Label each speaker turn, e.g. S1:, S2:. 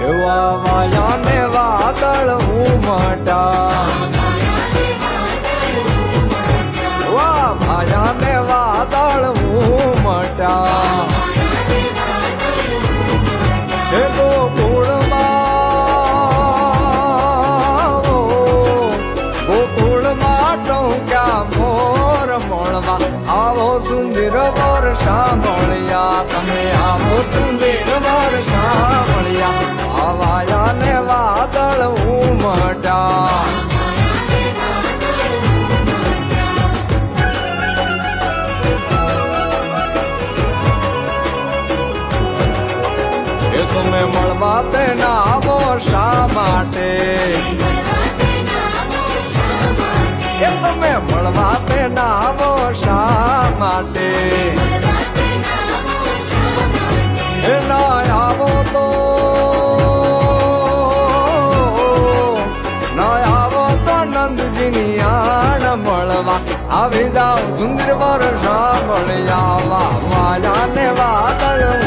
S1: એવા વાયા ને વાદળ ઉમટા વા વાયા ને વાદળ ઉમટા એ ગોકુળમાં ટોક્યા મોર મળવા આવો સુંદર વર્ષા મળ્યા તમે આવો સુંદર વર્ષા મળ્યા આવાયા ને વાદળ ઉમટા એ તમે મળવા તે ના આવો શા માટે એ તમે મળવા તે ના આવો શા માટે એ ના આવો તો નંદજીની આણ મળવા આવી જાવ સુંદર વર્ષા મળ્યા વાયા ને વાદળ